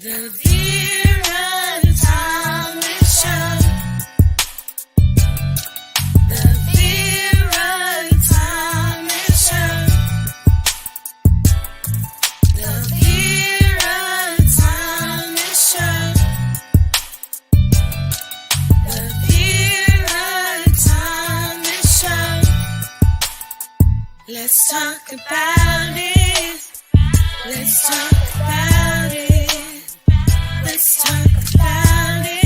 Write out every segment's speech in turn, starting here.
The Vera Thomas Show. The Vera Thomas Show. The Vera Thomas Show. The Vera Thomas Show. Let's talk about it. Let's talk about it. Let's talk about it.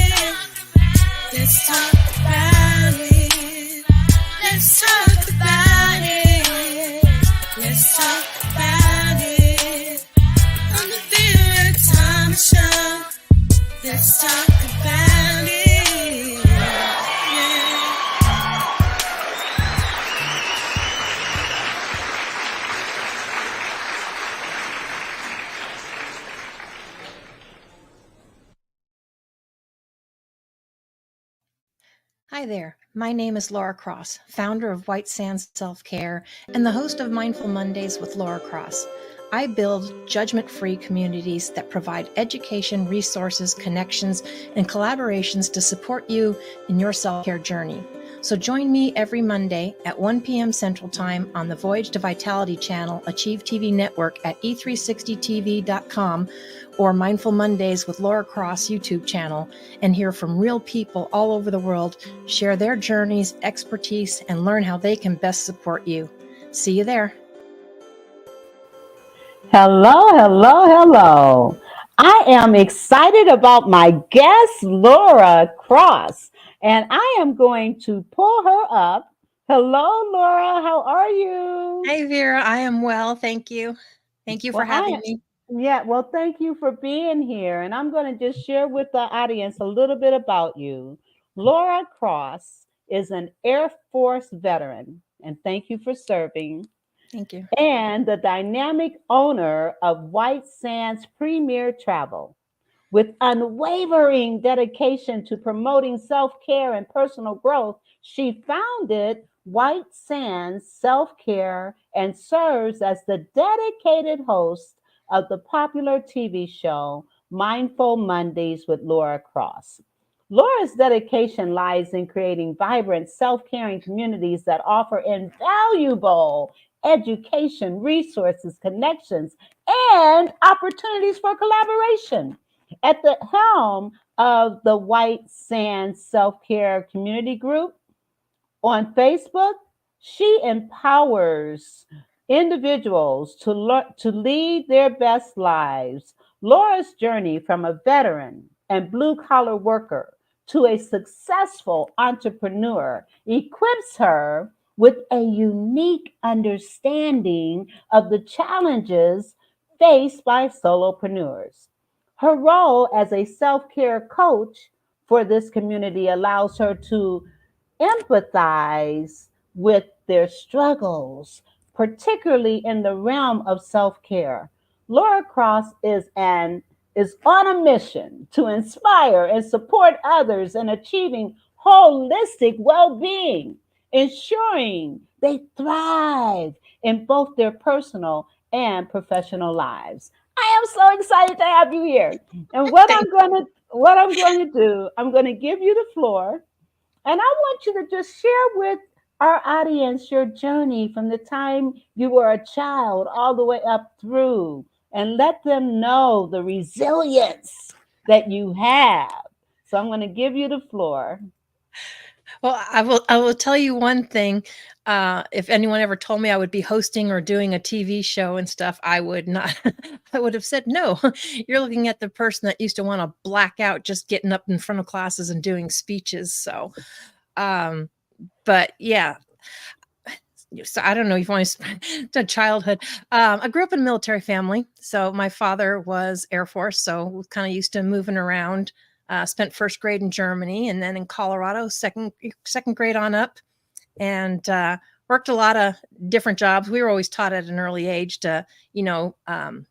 Let's talk about it. Let's talk about it. Let's talk about it. On the Vera Thomas Show. Let's talk about it. Yeah. Hi there, my name is Laura Cross, founder of White Sands Self-Care and the host of Mindful Mondays with Laura Cross. I build judgment-free communities that provide education, resources, connections, and collaborations to support you in your self-care journey. So join me every Monday at 1 p.m. Central Time on the Voyage to Vitality channel, Achieve TV Network at e360tv.com, or Mindful Mondays with Laura Cross YouTube channel, and hear from real people all over the world, share their journeys, expertise, and learn how they can best support you. See you there. Hello. I am excited about my guest, Laura Cross, and I am going to pull her up. Hello, Laura. How are you? Hi, Vera. I am well. Thank you. Thank you for having me. Well, thank you for being here. And I'm going to just share with the audience a little bit about you. Laura Cross is an Air Force veteran, and thank you for serving. Thank you. And the dynamic owner of White Sands Premier Travel. With unwavering dedication to promoting self-care and personal growth, she founded White Sands Self-Care and serves as the dedicated host of the popular TV show Mindful Mondays with Laura Cross. Laura's dedication lies in creating vibrant, self-caring communities that offer invaluable education, resources, connections, and opportunities for collaboration. At the helm of the White Sands Self-Care Community Group on Facebook, she empowers individuals to lead their best lives. Laura's journey from a veteran and blue-collar worker to a successful entrepreneur equips her with a unique understanding of the challenges faced by solopreneurs. Her role as a self-care coach for this community allows her to empathize with their struggles, particularly in the realm of self-care. Laura Cross is on a mission to inspire and support others in achieving holistic well-being, ensuring they thrive in both their personal and professional lives. I am so excited to have you here. And what I'm going to do, I'm going to give you the floor, and I want you to just share with our audience your journey from the time you were a child all the way up through, and let them know the resilience that you have. So I'm going to give you the floor. Well, I will tell you one thing. If anyone ever told me I would be hosting or doing a TV show and stuff, I would not. I would have said no. You're looking at the person that used to want to black out just getting up in front of classes and doing speeches. So, but yeah. So I don't know if you want to childhood. I grew up in a military family. So my father was Air Force. So we kind of used to moving around. Spent first grade in Germany and then in Colorado, second grade on up, and worked a lot of different jobs. We were always taught at an early age to, kind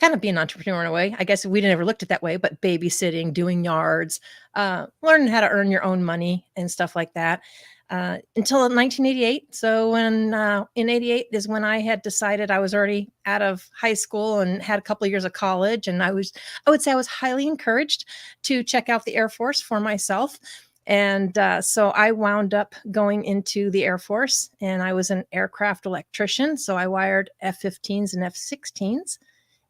of be an entrepreneur in a way. I guess we never looked at it that way, but babysitting, doing yards, learning how to earn your own money and stuff like that. until 1988. So when in 88 is when I had decided I was already out of high school and had a couple of years of college, and I would say I was highly encouraged to check out the Air Force for myself. And so I wound up going into the Air Force, and I was an aircraft electrician. So I wired F-15s and F-16s.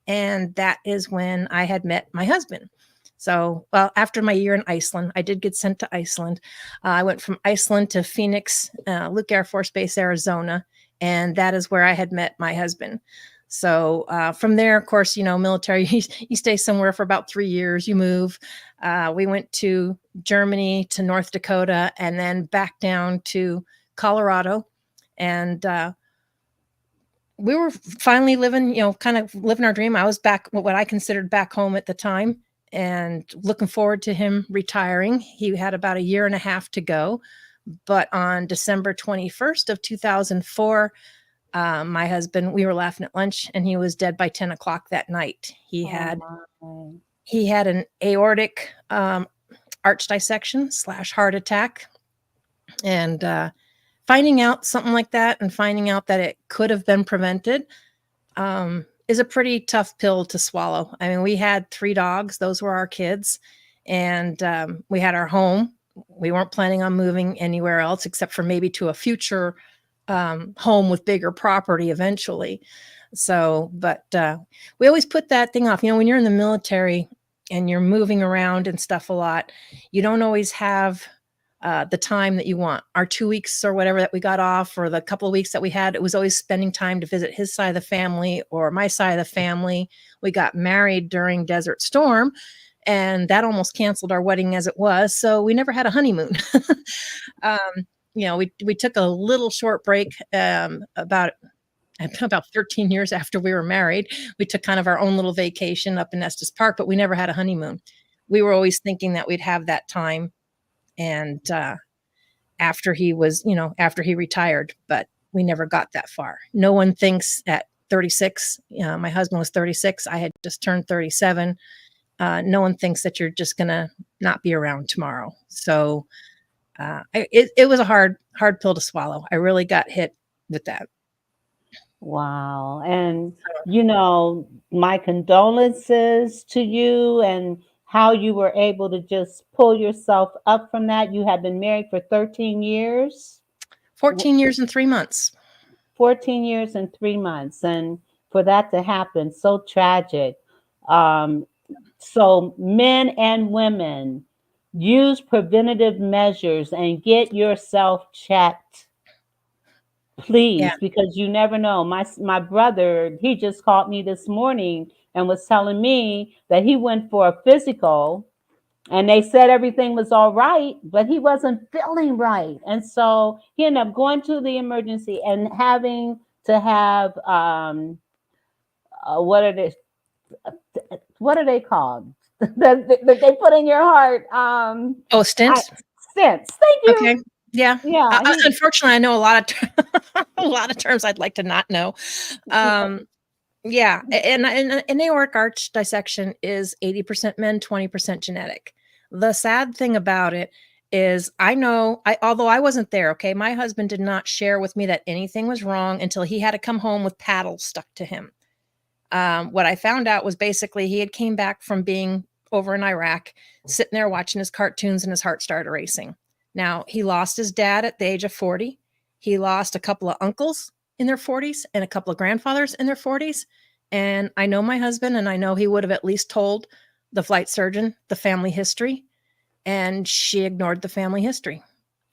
And that is when I had met my husband. So, well, after my year in Iceland, I did get sent to Iceland. I went from Iceland to Phoenix, Luke Air Force Base, Arizona, and that is where I had met my husband. So from there, of course, military, you stay somewhere for about 3 years, you move. We went to Germany, to North Dakota, and then back down to Colorado. And we were finally living, kind of living our dream. I was back, what I considered back home at the time, and looking forward to him retiring. He had about a year and a half to go. But on December 21st of 2004, my husband, we were laughing at lunch, and he was dead by 10 o'clock that night. He had an aortic arch dissection / heart attack. And finding out something like that, and finding out that it could have been prevented, is a pretty tough pill to swallow. I mean, we had 3 dogs. Those were our kids. And we had our home. We weren't planning on moving anywhere else except for maybe to a future home with bigger property eventually. So, but we always put that thing off. When you're in the military and you're moving around and stuff a lot, you don't always have the time that you want. Our 2 weeks or whatever that we got off, or the couple of weeks that we had, it was always spending time to visit his side of the family or my side of the family. We got married during Desert Storm, and that almost canceled our wedding as it was. So we never had a honeymoon. We took a little short break about 13 years after we were married. We took kind of our own little vacation up in Estes Park, but we never had a honeymoon. We were always thinking that we'd have that time. And after he retired, but we never got that far. No one thinks at 36, my husband was 36. I had just turned 37. No one thinks that you're just going to not be around tomorrow. So it was a hard pill to swallow. I really got hit with that. Wow. And, my condolences to you, and how you were able to just pull yourself up from that. You had been married for 13 years. 14 years and 3 months. 14 years and 3 months. And for that to happen, so tragic. So men and women, use preventative measures and get yourself checked, please, Yeah. because you never know. My brother, he just called me this morning and was telling me that he went for a physical, and they said everything was all right, but he wasn't feeling right. And so he ended up going to the emergency and having to have what are they called? that they put in your heart. Stents. Stents. Thank you. Okay. Yeah. Yeah. Unfortunately, I know a lot of a lot of terms I'd like to not know. Yeah, and an aortic arch dissection is 80% men, 20% genetic. The sad thing about it is, although I wasn't there, okay, my husband did not share with me that anything was wrong until he had to come home with paddles stuck to him. What I found out was basically he had came back from being over in Iraq, sitting there watching his cartoons, and his heart started racing. Now, he lost his dad at the age of 40. He lost a couple of uncles in their 40s and a couple of grandfathers in their 40s. And I know my husband, and I know he would have at least told the flight surgeon the family history. And she ignored the family history.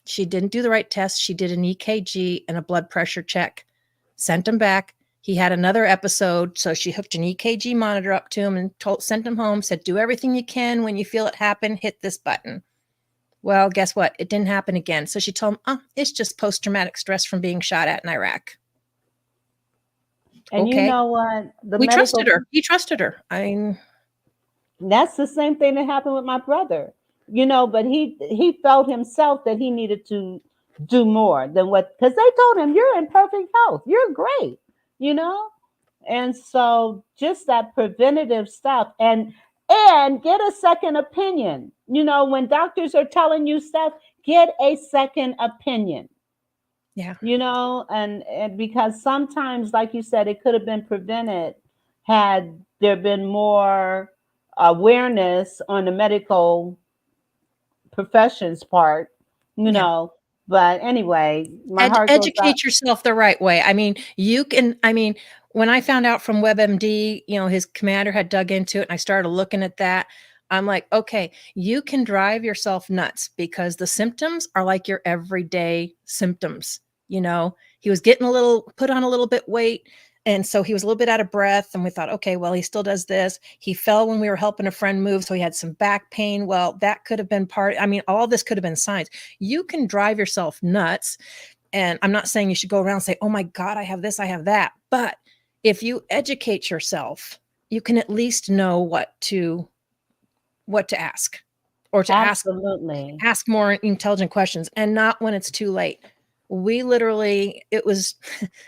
She didn't do the right test. She did an EKG and a blood pressure check, sent him back. He had another episode, so she hooked an EKG monitor up to him and sent him home, said, do everything you can. When you feel it happen, hit this button. Well, guess what? It didn't happen again. So she told him, it's just post-traumatic stress from being shot at in Iraq. And okay. You know what? Trusted her. He trusted her. That's the same thing that happened with my brother, but he felt himself that he needed to do more than because they told him, you're in perfect health. You're great, And so just that preventative stuff. And And get a second opinion. When doctors are telling you stuff, get a second opinion. Yeah. And because sometimes, like you said, it could have been prevented had there been more awareness on the medical profession's part, you Yeah. know. But anyway, my heart goes out. Educate yourself the right way. I mean, when I found out from WebMD, his commander had dug into it and I started looking at that, I'm like, okay, you can drive yourself nuts because the symptoms are like your everyday symptoms. He was put on a little bit weight. And so he was a little bit out of breath. And we thought, okay, well, he still does this. He fell when we were helping a friend move. So he had some back pain. Well, that could have been all this could have been signs. You can drive yourself nuts. And I'm not saying you should go around and say, oh my God, I have this, I have that. But if you educate yourself, you can at least know what to ask, or to Absolutely. ask more intelligent questions, and not when it's too late. It was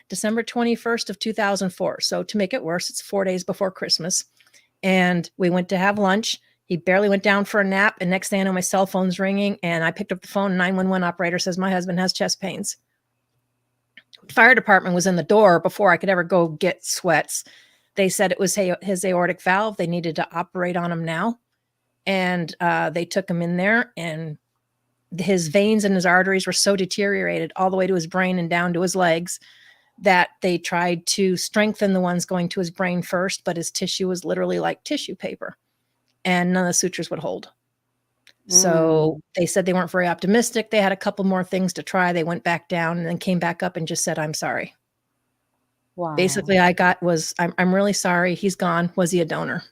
December 21st of 2004. So to make it worse, it's 4 days before Christmas. And we went to have lunch. He barely went down for a nap. And next thing I know, my cell phone's ringing and I picked up the phone. 911 operator says, my husband has chest pains. Fire department was in the door before I could ever go get sweats. They said it was his aortic valve. They needed to operate on him now. And they took him in there, and his veins and his arteries were so deteriorated all the way to his brain and down to his legs that they tried to strengthen the ones going to his brain first, but his tissue was literally like tissue paper and none of the sutures would hold. So they said they weren't very optimistic. They had a couple more things to try. They went back down and then came back up and just said, I'm sorry. Wow. Basically, I'm really sorry. He's gone. Was he a donor?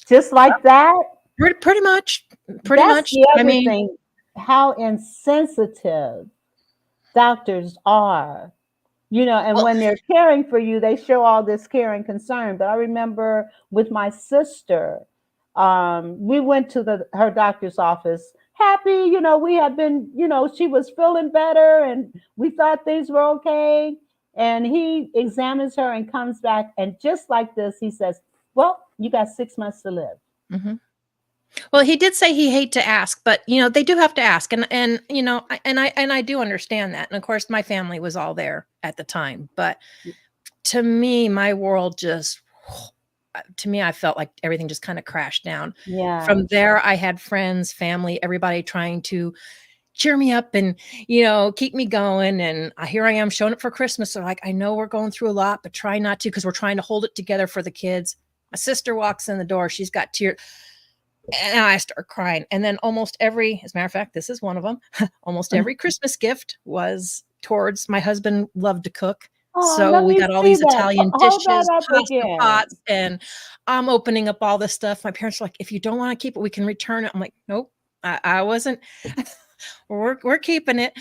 Just like that? Pretty much. That's the other thing, how insensitive doctors are. And when they're caring for you, they show all this care and concern. But I remember with my sister, we went to her doctor's office happy. We had been, she was feeling better and we thought things were okay. And he examines her and comes back. And just like this, he says, well, you got 6 months to live. Mm-hmm. Well, he did say he hate to ask, but they do have to ask, and I do understand that. And of course, my family was all there at the time. But to me, my world I felt like everything just kind of crashed down. Yeah. From there, I had friends, family, everybody trying to cheer me up and keep me going. And here I am showing up for Christmas. They're like, I know we're going through a lot, but try not to, because we're trying to hold it together for the kids. My sister walks in the door. She's got tears. And I start crying. And then as a matter of fact, this is one of them. Almost every Christmas gift was towards my husband loved to cook. So we got all these Italian dishes, pasta pots, and I'm opening up all this stuff. My parents were like, if you don't want to keep it, we can return it. I'm like, nope, I wasn't. we're keeping it,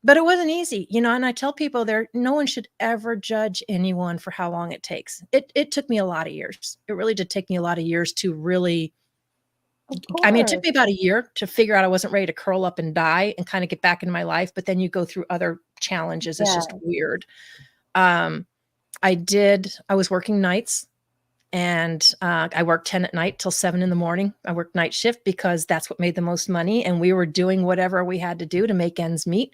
but it wasn't easy, and I tell people no one should ever judge anyone for how long it takes. It took me a lot of years. It really did take me a lot of years to really, it took me about a year to figure out I wasn't ready to curl up and die and kind of get back into my life. But then you go through other challenges. It's just weird. I was working nights, and I worked 10 at night till 7 in the morning. I worked night shift because that's what made the most money. And we were doing whatever we had to do to make ends meet.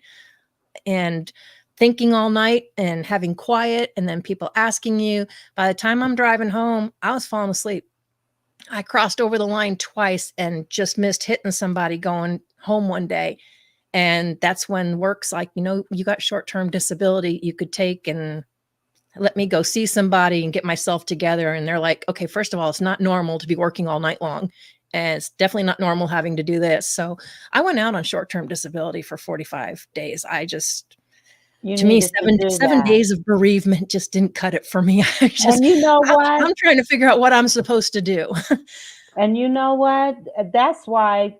And thinking all night and having quiet, and then people asking you. By the time I'm driving home, I was falling asleep. I crossed over the line twice and just missed hitting somebody going home one day. And that's when work's like, you got short-term disability you could take and let me go see somebody and get myself together. And they're like, okay, first of all, it's not normal to be working all night long. And it's definitely not normal having to do this. So I went out on short-term disability for 45 days. To me, 7 days of bereavement just didn't cut it for me. And you know what? I'm trying to figure out what I'm supposed to do. And you know what? That's why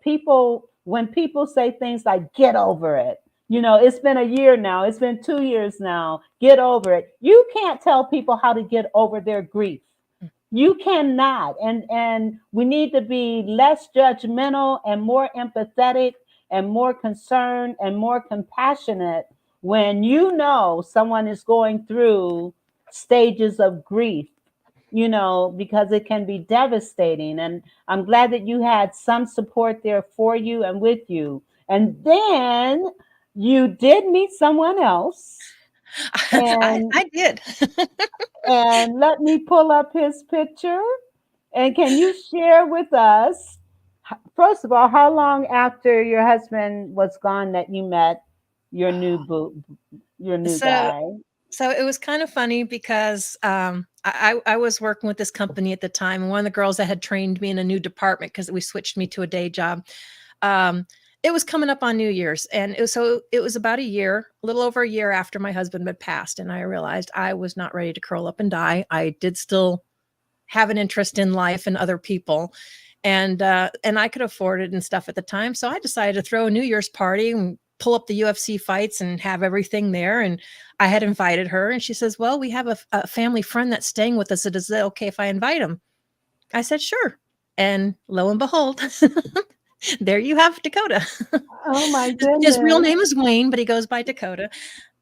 when people say things like, get over it, it's been a year now. It's been 2 years now. Get over it. You can't tell people how to get over their grief. You cannot. And we need to be less judgmental and more empathetic and more concerned and more compassionate when someone is going through stages of grief. because it can be devastating. And I'm glad that you had some support there for you and with you. And then you did meet someone else. And I did. let me pull up his picture. And can you share with us, first of all, how long after your husband was gone that you met your new your new So guy? so it was kind of funny because I was working with this company at the time, and one of the girls that had trained me in a new department because we switched me to a day job. Um, it was coming up on New Year's, and it was about a year, a little over a year after my husband had passed, and I realized I was not ready to curl up and die. I did still have an interest in life and other people, and I could afford it and stuff at the time. So I decided to throw a New Year's party and pull up the UFC fights and have everything there. And I had invited her, and she says, "Well, we have a family friend that's staying with us. Is it okay if I invite him?" I said, "Sure." And lo and behold, there you have Dakota. Oh my His real goodness. name is Wayne, but he goes by Dakota.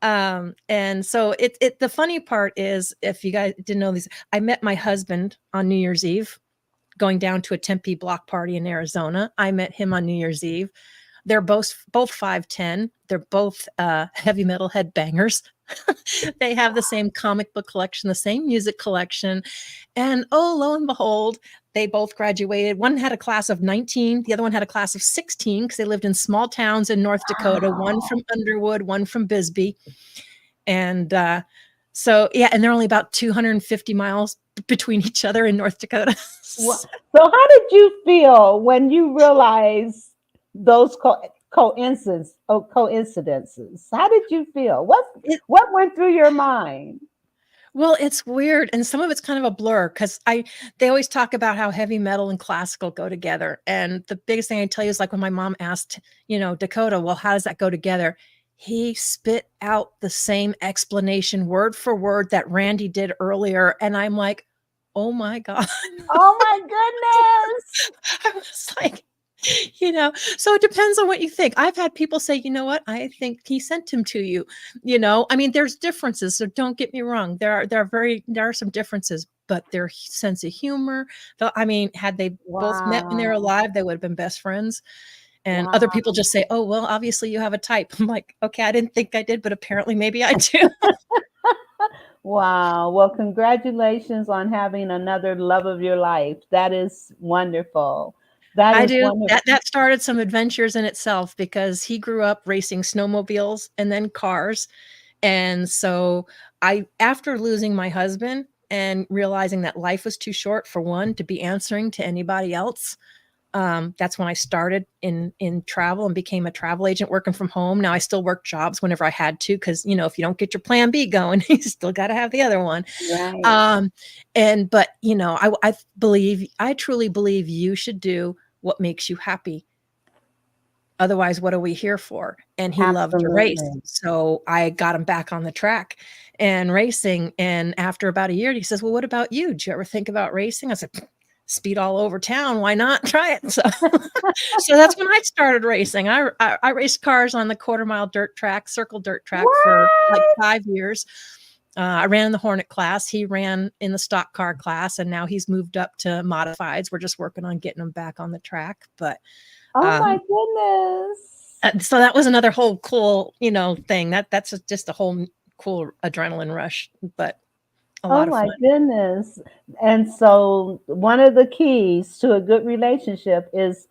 And so the funny part is, if you guys didn't know this, I met my husband on New Year's Eve going down to a Tempe block party in Arizona. I met him on New Year's Eve. They're both 5'10". They're both heavy metal headbangers. They have the same comic book collection, the same music collection. And oh, lo and behold, they both graduated. One had a class of 19, the other one had a class of 16 because they lived in small towns in North Dakota, one Wow. from Underwood, one from Bisbee. And so, yeah, and they're only about 250 miles between each other in North Dakota. So how did you feel when you realized those coincidences? How did you feel? What went through your mind? Well, it's weird, and some of it's kind of a blur because they always talk about how heavy metal and classical go together, and the biggest thing I tell you is, like, when my mom asked, Dakota, "Well, how does that go together?" He spit out the same explanation word for word that Randy did earlier, and I'm like, "Oh my god." Oh my goodness. I was like, so it depends on what you think. I've had people say, "You know what? I think he sent him to you." I mean, there's differences, so don't get me wrong. There are some differences, but their sense of humor, I mean, had they both met when they were Wow. alive, they would have been best friends. And other Wow. people just say, "Oh, well, obviously you have a type." I'm like, "Okay, I didn't think I did, but apparently maybe I do." Wow. Well, congratulations on having another love of your life. That is wonderful. That I is do. wonderful. That started some adventures in itself because he grew up racing snowmobiles and then cars. And so after losing my husband and realizing that life was too short for one to be answering to anybody else, that's when I started in travel and became a travel agent working from home. Now I still work jobs whenever I had to because if you don't get your plan B going, you still got to have the other one. Right. Um, but I truly believe you should do what makes you happy. Otherwise, what are we here for? And he loved to race. Absolutely. So I got him back on the track and racing. And after about a year, he says, "Well, what about you? Did you ever think about racing?" I said, "Speed all over town. Why not try it?" So, so that's when I started racing. I raced cars on the quarter-mile dirt track, circle dirt track for like What? 5 years. I ran in the Hornet class. He ran in the stock car class, and now he's moved up to modifieds. We're just working on getting him back on the track. But Oh my um, goodness. so that was another whole cool, thing. That's just a whole cool adrenaline rush, but a Oh lot of my fun. goodness. And so one of the keys to a good relationship is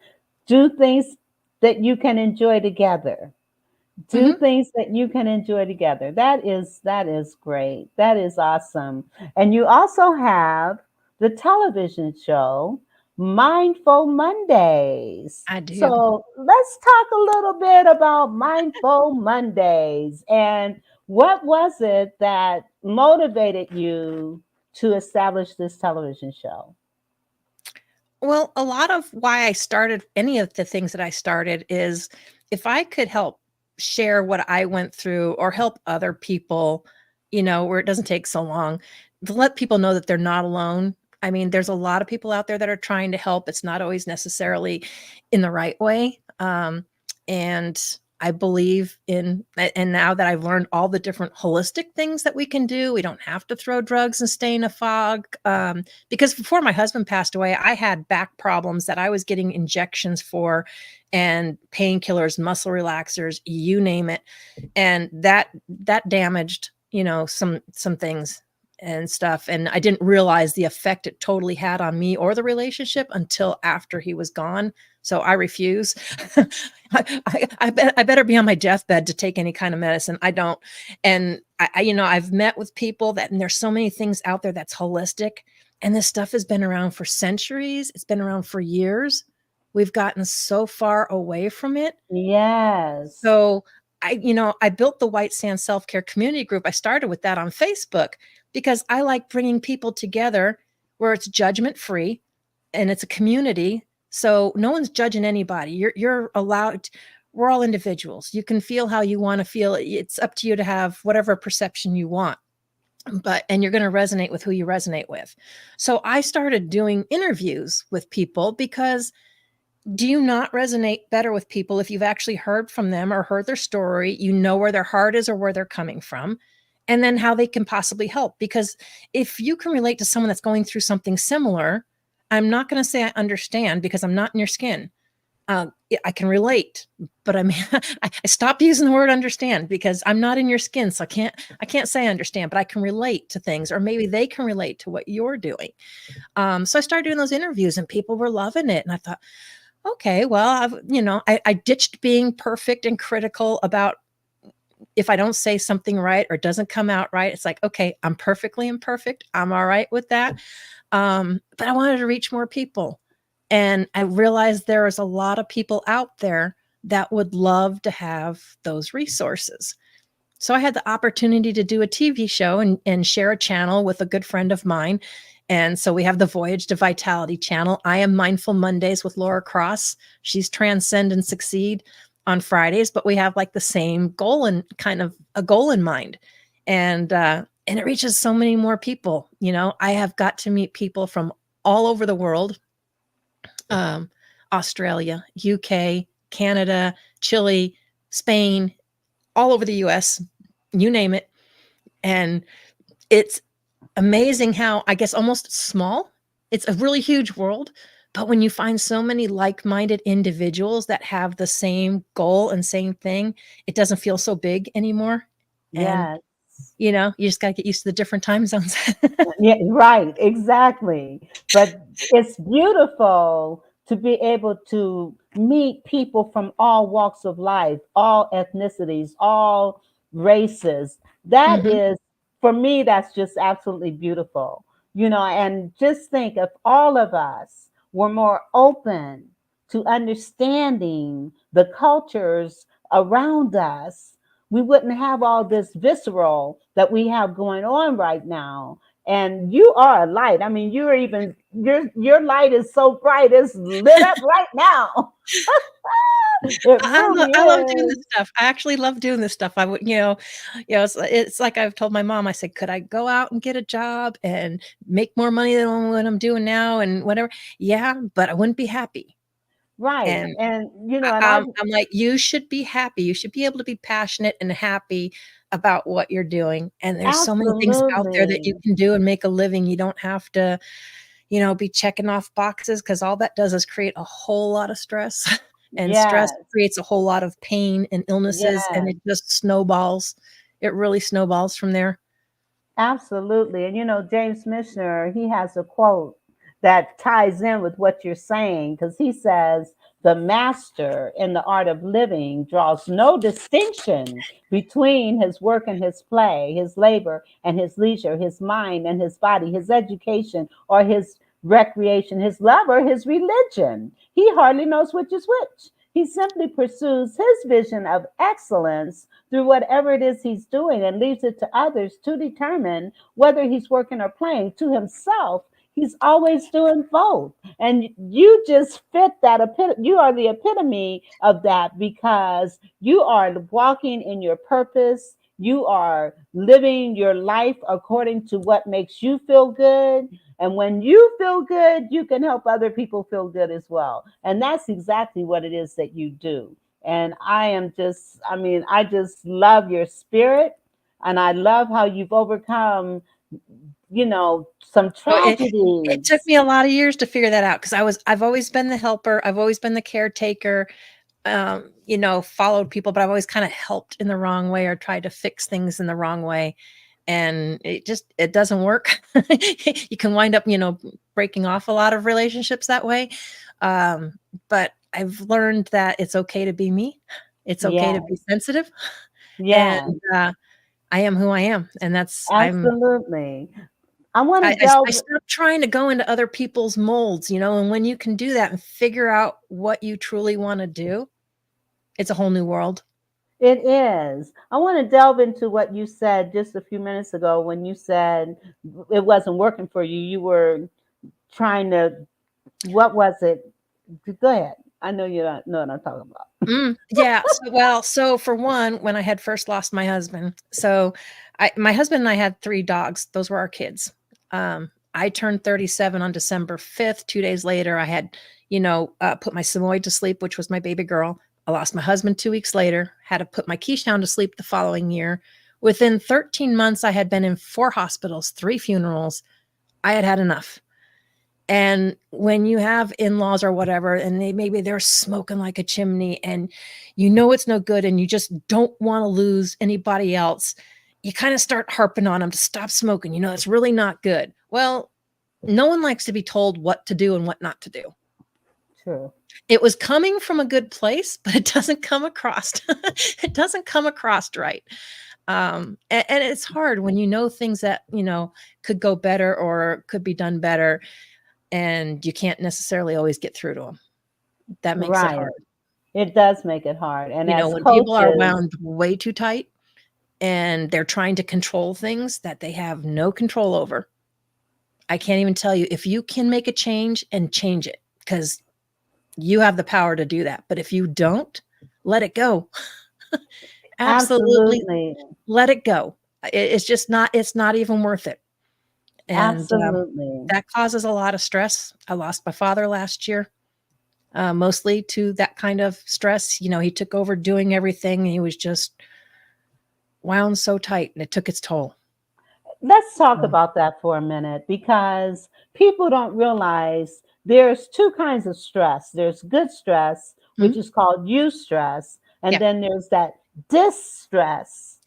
do things that you can enjoy together. Do Mhm. things that you can enjoy together. That is great. That is awesome. And you also have the television show Mindful Mondays. I do. So let's talk a little bit about Mindful Mondays and what was it that motivated you to establish this television show? Well, a lot of why I started any of the things that I started is if I could help share what I went through or help other people, where it doesn't take so long, to let people know that they're not alone. I mean, there's a lot of people out there that are trying to help. It's not always necessarily in the right way. And I believe in, and now that I've learned all the different holistic things that we can do, we don't have to throw drugs and stay in a fog. Because before my husband passed away, I had back problems that I was getting injections for, and painkillers, muscle relaxers, you name it. And that damaged, some things and stuff. And I didn't realize the effect it totally had on me or the relationship until after he was gone. So I refuse. I better be on my deathbed to take any kind of medicine. I don't. And I've met with people and there's so many things out there that's holistic. And this stuff has been around for centuries. It's been around for years. We've gotten so far away from it. Yes. So I built the White Sand Self-Care Community Group. I started with that on Facebook because I like bringing people together where it's judgment free and it's a community. So no one's judging anybody. You're allowed. We're all individuals. You can feel how you want to feel. It's up to you to have whatever perception you want. And you're going to resonate with who you resonate with. So I started doing interviews with people because do you not resonate better with people if you've actually heard from them or heard their story, where their heart is or where they're coming from, and then how they can possibly help? Because if you can relate to someone that's going through something similar, I'm not going to say I understand because I'm not in your skin. I can relate, but I stopped using the word understand because I'm not in your skin. So I can't say I understand, but I can relate to things, or maybe they can relate to what you're doing. So I started doing those interviews and people were loving it. And I thought, okay, well, I ditched being perfect and critical about if I don't say something right or doesn't come out right. It's like, okay, I'm perfectly imperfect. I'm all right with that. But I wanted to reach more people. And I realized there is a lot of people out there that would love to have those resources. So I had the opportunity to do a TV show and share a channel with a good friend of mine. And so we have the Voyage to Vitality channel. I am Mindful Mondays with Laura Cross. She's Transcend and Succeed on Fridays, but we have like the same goal and kind of a goal in mind. And it reaches so many more people. I have got to meet people from all over the world. Australia, UK, Canada, Chile, Spain, all over the US, you name it. And it's amazing how, I guess, almost small. It's a really huge world. But when you find so many like-minded individuals that have the same goal and same thing, it doesn't feel so big anymore. Yes. And, you just got to get used to the different time zones. Yeah, right, exactly. But it's beautiful to be able to meet people from all walks of life, all ethnicities, all races. That Mhm. is, for me, that's just absolutely beautiful. And just think if all of us were more open to understanding the cultures around us, we wouldn't have all this visceral that we have going on right now. And you are a light. I mean, your light is so bright, it's lit up right now. It really I love doing this is. stuff. I actually love doing this stuff. I would, it's like I've told my mom, I said, could I go out and get a job and make more money than what I'm doing now and whatever? Yeah, but I wouldn't be happy. Right. And And and I I'm like, you should be happy. You should be able to be passionate and happy about what you're doing. And there's so many things out there that you absolutely. can do and make a living. You don't have to, be checking off boxes because all that does is create a whole lot of stress. And stress Yes. creates a whole lot of pain and illnesses, and Yes. it just snowballs. It really snowballs from there. Absolutely. And James Michener, he has a quote that ties in with what you're saying because he says, the master in the art of living draws no distinction between his work and his play, his labor and his leisure, his mind and his body, his education or his recreation, his love or his religion. He hardly knows which is which. He simply pursues his vision of excellence through whatever it is he's doing and leaves it to others to determine whether he's working or playing. To himself, he's always doing both. And you just fit that. You are the epitome of that because you are walking in your purpose. You are living your life according to what makes you feel good. And when you feel good, you can help other people feel good as well. And that's exactly what it is that you do. And I just love your spirit. And I love how you've overcome, some So it took tragedies. me a lot of years to figure that out, because I've always been the helper. I've always been the caretaker, followed people, but I've always kind of helped in the wrong way or tried to fix things in the wrong way. And it doesn't work. You can wind up, breaking off a lot of relationships that way. But I've learned that it's okay to be me. It's okay to Yeah, be sensitive. And yeah, I am who I am. And absolutely. I want to I delve. stopped trying to go into other people's molds, and when you can do that and figure out what you truly want to do, it's a whole new world. It is. I want to delve into what you said just a few minutes ago when you said it wasn't working for you. You were trying to, what was it? Go ahead. I know you don't know what I'm talking about. Yeah. So for one, when I had first lost my husband, my husband and I had 3 dogs. Those were our kids. I turned 37 on December 5th. 2 days later, I had, put my Samoyed to sleep, which was my baby girl. I lost my husband 2 weeks later, had to put my Keyshawn to sleep the following year. Within 13 months, I had been in 4 hospitals, 3 funerals. I had had enough. And when you have in-laws or whatever, and maybe they're smoking like a chimney, and it's no good, and you just don't want to lose anybody else, you kind of start harping on them to stop smoking. It's really not good. Well, no one likes to be told what to do and what not to do. True. It was coming from a good place, but it doesn't come across. It doesn't come across right. And it's hard when things that, could go better or could be done better, and you can't necessarily always get through to them. That makes it Right. hard. It does make it hard. And as When people are coaches, wound way too tight and they're trying to control things that they have no control over. I can't even tell you if you can make a change and change it, because you have the power to do that. But if you don't, let it go. Absolutely. absolutely, Let it go. It's not even worth it. And absolutely. that causes a lot of stress. I lost my father last year, mostly to that kind of stress. He took over doing everything, and he was just wound so tight, and it took its toll. Let's talk So, about that for a minute, because people don't realize there's 2 kinds of stress. There's good stress, which mhm. is called eustress, and Yeah. then there's that distress.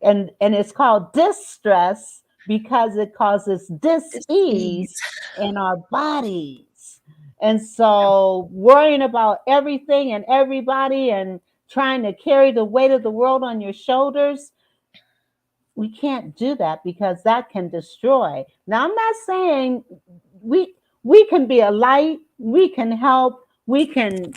And it's called distress because it causes Dis-ease. dis-ease in our bodies. And so worrying about everything and everybody and trying to carry the weight of the world on your shoulders, we can't do that because that can destroy. Now, I'm not saying we can be a light, we can help, we can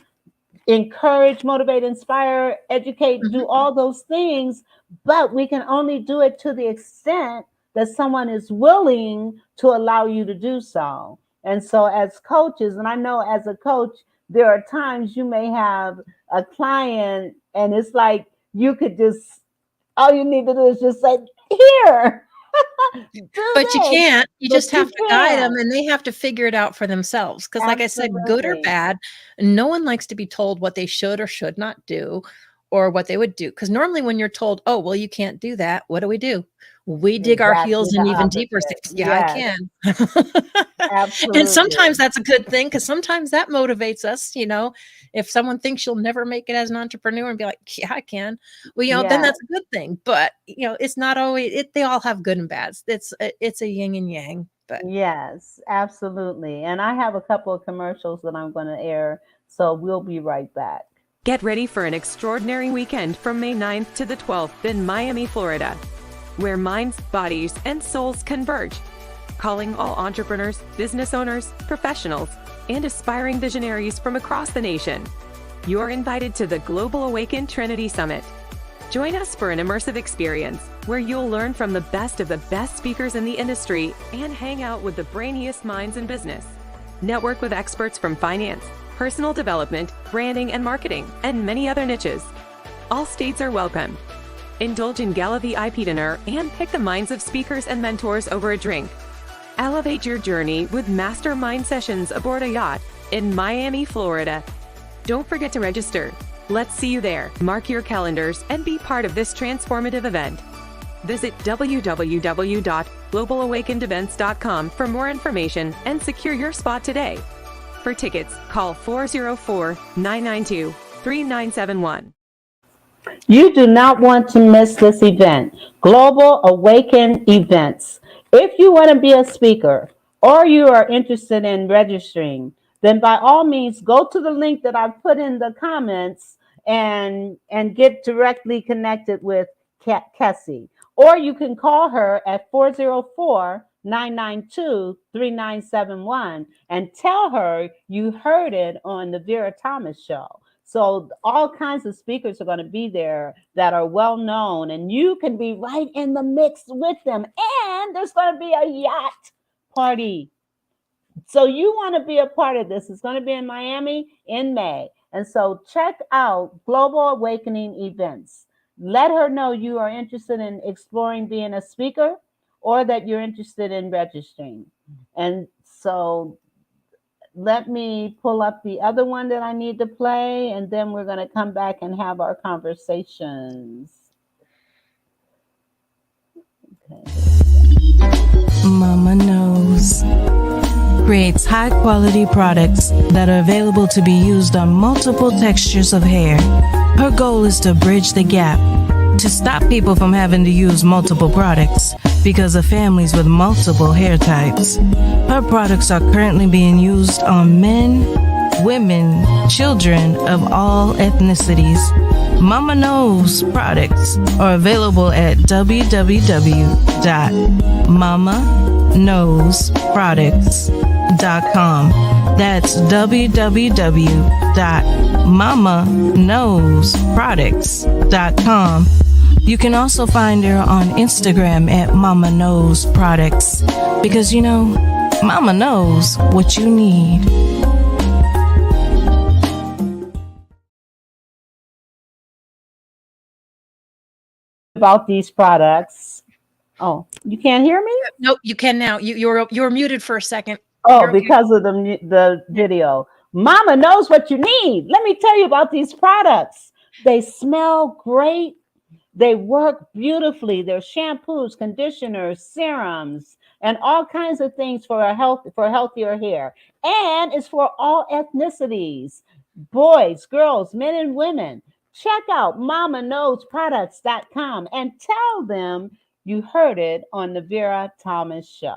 encourage, motivate, inspire, educate, do Mhm. all those things, but we can only do it to the extent that someone is willing to allow you to do so. And so, as coaches, and I know as a coach, there are times you may have a client, and it's like you could just, all you need to do is just say, here, do But you this, can't. You but just have you to guide them, can. and they have to figure it out for themselves. Because, like I said, good or Absolutely. bad, no one likes to be told what they should or should not do, or what they would do. Because normally when you're told, "Oh, well, you can't do that," what do? We dig our Exactly heels the in even deeper, say, opposite. "Yeah, I Yes, can." And sometimes absolutely. that's a good thing, because sometimes that motivates us. If someone thinks you'll never make it as an entrepreneur and be like, "Yeah, I can." Well, then Yeah. that's a good thing. But, it's not always they all have good and bads. It's a yin and yang, but Yes, absolutely. And I have a couple of commercials that I'm going to air, so we'll be right back. Get ready for an extraordinary weekend from May 9th to the 12th in Miami, Florida, where minds, bodies, and souls converge. Calling all entrepreneurs, business owners, professionals, and aspiring visionaries from across the nation. You're invited to the Global Awaken Trinity Summit. Join us for an immersive experience where you'll learn from the best of the best speakers in the industry and hang out with the brainiest minds in business. Network with experts from finance, personal development, branding and marketing, and many other niches. All states are welcome. Indulge in gala VIP dinner and pick the minds of speakers and mentors over a drink. Elevate your journey with mastermind sessions aboard a yacht in Miami, Florida. Don't forget to register. Let's see you there. Mark your calendars and be part of this transformative event. Visit www.globalawakenedevents.com for more information and secure your spot today. For tickets, call 404-992-3971. You do not want to miss this event, Global Awaken Events. If you want to be a speaker or you are interested in registering, then by all means, go to the link that I've put in the comments and get directly connected with Kessie. Or you can call her at 404-992-3971 and tell her you heard it on the Vera Thomas Show. So all kinds of speakers are going to be there that are well known, and you can be right in the mix with them. And there's going to be a yacht party. So you want to be a part of this. It's going to be in Miami in May. And so check out Global Awakening Events. Let her know you are interested in exploring being a speaker or that you're interested in registering. And so let me pull up the other one that I need to play, and then we're going to come back and have our conversations. Okay. Mama Knows creates high quality products that are available to be used on multiple textures of hair. Her goal is to bridge the gap to stop people from having to use multiple products because of families with multiple hair types. Her products are currently being used on men, women, children of all ethnicities. Mama Knows products are available at www.mamaknowsproducts.com. That's www.mamaknowsproducts.com. You can also find her on Instagram at Mama Knows Products, because you know, Mama knows what you need. About these products. Oh, you can't hear me? Nope, you can now. You were muted for a second. Oh, You're okay. because of the video. Mama knows what you need. Let me tell you about these products. They smell great. They work beautifully. They're shampoos, conditioners, serums, and all kinds of things for healthier hair. And it's for all ethnicities, boys, girls, men, and women. Check out mamaknowsproducts.com and tell them you heard it on the Vera Thomas Show.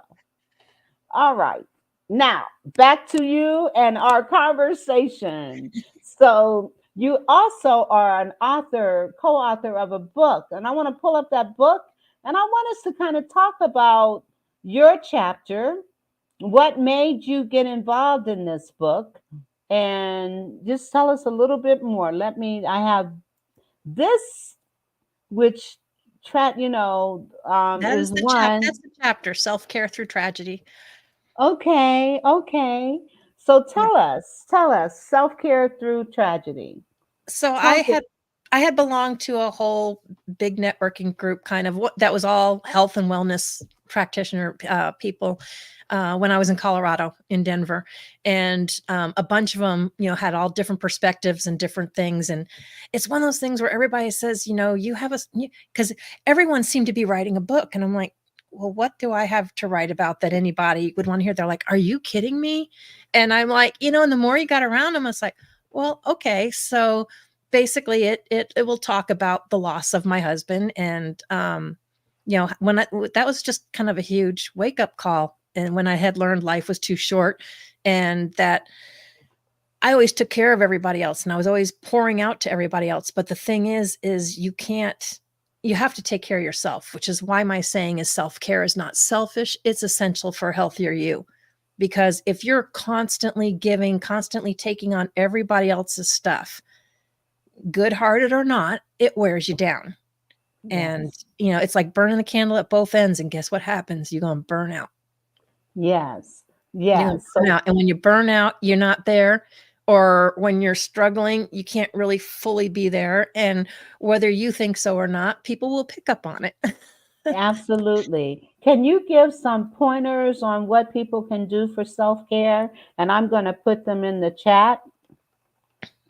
All right. Now, back to you and our conversation. So you also are an author, co-author of a book. And I want to pull up that book, and I want us to kind of talk about your chapter, what made you get involved in this book, and just tell us a little bit more. I have this, which That is the one. that's the chapter, Self-Care Through Tragedy. Okay. So tell us, Self-Care Through Tragedy. So I had belonged to a whole big networking group, kind of that was all health and wellness practitioner people when I was in Colorado, in Denver, and a bunch of them, had all different perspectives and different things. And it's one of those things where everybody says, you have because everyone seemed to be writing a book, and I'm like, well, what do I have to write about that anybody would want to hear? They're like, are you kidding me? And I'm like, and the more you got around them, it's like, well, okay, so basically it will talk about the loss of my husband. And, that was just kind of a huge wake up call. And when I had learned life was too short, and that I always took care of everybody else, and I was always pouring out to everybody else. But the thing is you have to take care of yourself, which is why my saying is self-care is not selfish. It's essential for a healthier you. Because if you're constantly giving, constantly taking on everybody else's stuff, good-hearted or not, it wears you down. Yes. And, it's like burning the candle at both ends. And guess what happens? You're going to burn out. Yes. And when you burn out, you're not there. Or when you're struggling, you can't really fully be there. And whether you think so or not, people will pick up on it. Absolutely. Can you give some pointers on what people can do for self-care? And I'm going to put them in the chat.